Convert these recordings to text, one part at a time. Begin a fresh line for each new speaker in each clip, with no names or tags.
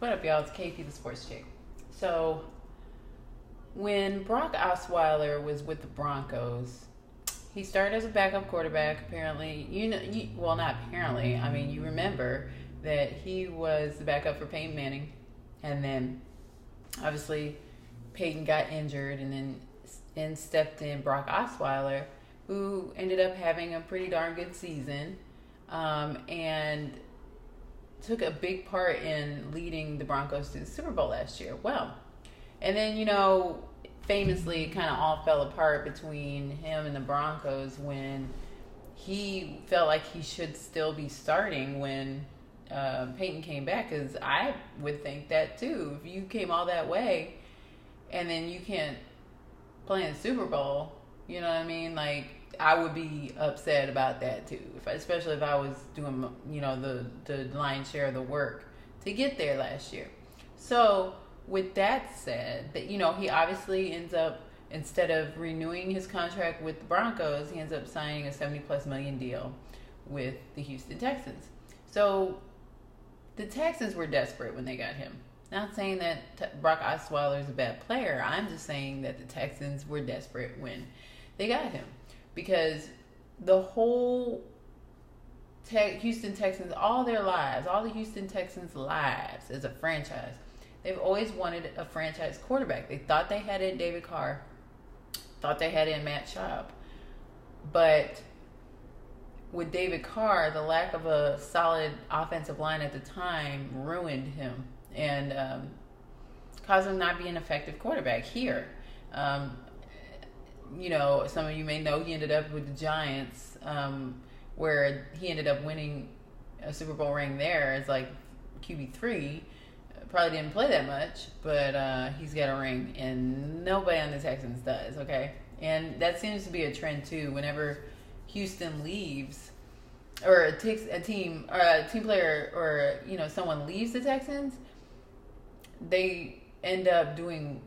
What up, y'all? It's KP, the sports chick. So, when Brock Osweiler was with the Broncos, he started as a backup quarterback. Apparently, well, not apparently. I mean, you remember that he was the backup for Peyton Manning, and then obviously Peyton got injured, and then stepped in Brock Osweiler, who ended up having a pretty darn good season, and took a big part in leading the Broncos to the Super Bowl last year. Well, and then, famously, it kind of all fell apart between him and the Broncos when he felt like he should still be starting when Peyton came back, because I would think that too. If you came all that way and then you can't play in the Super Bowl, you know what I mean? Like, I would be upset about that too, especially if I was doing, the lion's share of the work to get there last year. So with that said, that he obviously ends up, instead of renewing his contract with the Broncos, he ends up signing a $70+ million deal with the Houston Texans. So the Texans were desperate when they got him. Not saying that Brock Osweiler is a bad player. I'm just saying that the Texans were desperate when they got him. Because the whole Houston Texans, all their lives, all the Houston Texans' lives as a franchise, they've always wanted a franchise quarterback. They thought they had it in David Carr, thought they had it in Matt Schaub. But with David Carr, the lack of a solid offensive line at the time ruined him and caused him not to be an effective quarterback here. Some of you may know he ended up with the Giants, where he ended up winning a Super Bowl ring there as like QB3. Probably didn't play that much, but he's got a ring, and nobody on the Texans does, okay? And that seems to be a trend too. Whenever Houston leaves, or a team player, or someone leaves the Texans, they end up doing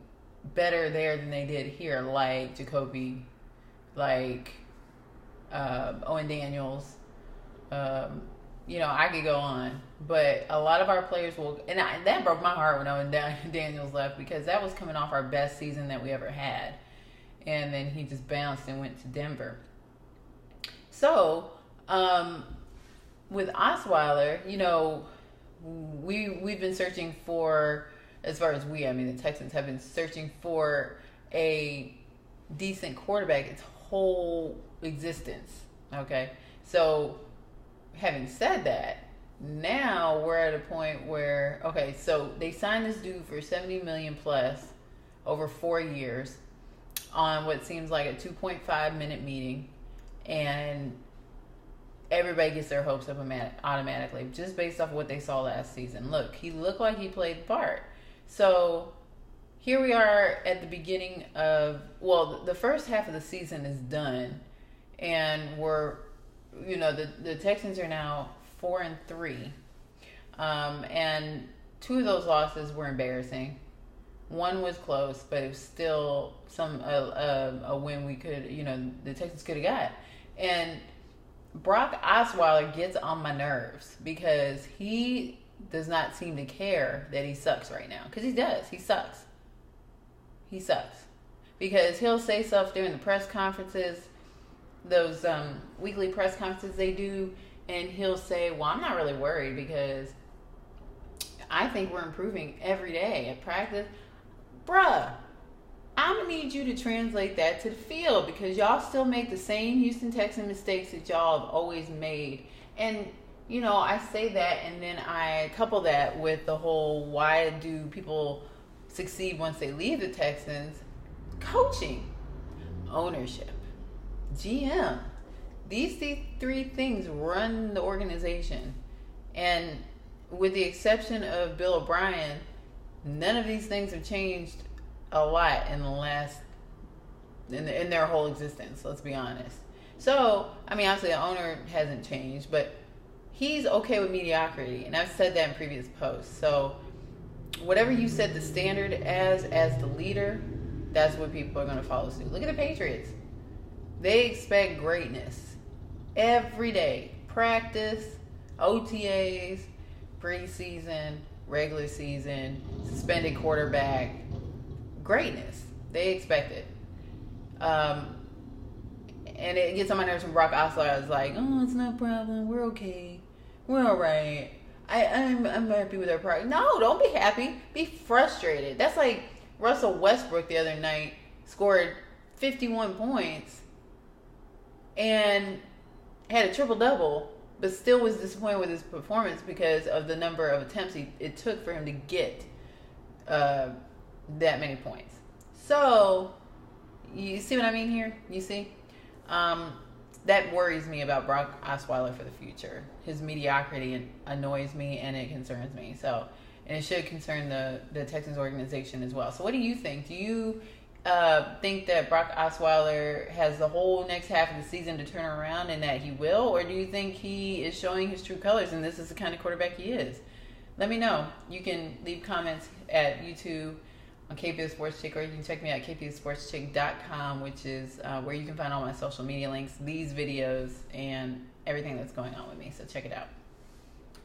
better there than they did here, like Jacoby, like Owen Daniels. I could go on, but a lot of our players will, and that broke my heart when Owen Daniels left, because that was coming off our best season that we ever had, and then he just bounced and went to Denver. So with Osweiler, we've been searching for, as far as the Texans have been searching for a decent quarterback its whole existence. Okay, so having said that, now we're at a point where, so they signed this dude for $70 million plus over 4 years on what seems like a 2.5-minute meeting, and everybody gets their hopes up automatically just based off of what they saw last season. Look, he looked like he played the part. So here we are at the beginning of, the first half of the season is done, and we're, the Texans are now 4-3, and 2 of those losses were embarrassing. One was close, but it was still a win we could, the Texans could have got. And Brock Osweiler gets on my nerves because he does not seem to care that he sucks right now. Because he does. He sucks. He sucks. Because he'll say stuff during the press conferences, those weekly press conferences they do, and he'll say, well, I'm not really worried because I think we're improving every day at practice. Bruh, I'm going to need you to translate that to the field, because y'all still make the same Houston Texans mistakes that y'all have always made. And, I say that, and then I couple that with the whole, why do people succeed once they leave the Texans? Coaching, ownership, GM. These 3 things run the organization. And with the exception of Bill O'Brien, none of these things have changed a lot in the last, in their whole existence, let's be honest. So, obviously the owner hasn't changed, but he's okay with mediocrity, and I've said that in previous posts. So, whatever you set the standard as the leader, that's what people are going to follow suit. Look at the Patriots. They expect greatness every day. Practice, OTAs, preseason, regular season, suspended quarterback, greatness. They expect it. And it gets on my nerves when Brock Osweiler is like, oh, it's no problem. We're okay. We're all right. I'm happy with our progress. No, don't be happy. Be frustrated. That's like Russell Westbrook the other night scored 51 points and had a triple-double, but still was disappointed with his performance because of the number of attempts it took for him to get that many points. So, you see what I mean here? You see? That worries me about Brock Osweiler for the future. His mediocrity annoys me and it concerns me. So, and it should concern the Texans organization as well. So what do you think? Do you think that Brock Osweiler has the whole next half of the season to turn around and that he will? Or do you think he is showing his true colors and this is the kind of quarterback he is? Let me know. You can leave comments at YouTube on KPO Sports Chick, or you can check me out at kposportschick.com, which is where you can find all my social media links, these videos, and everything that's going on with me. So check it out.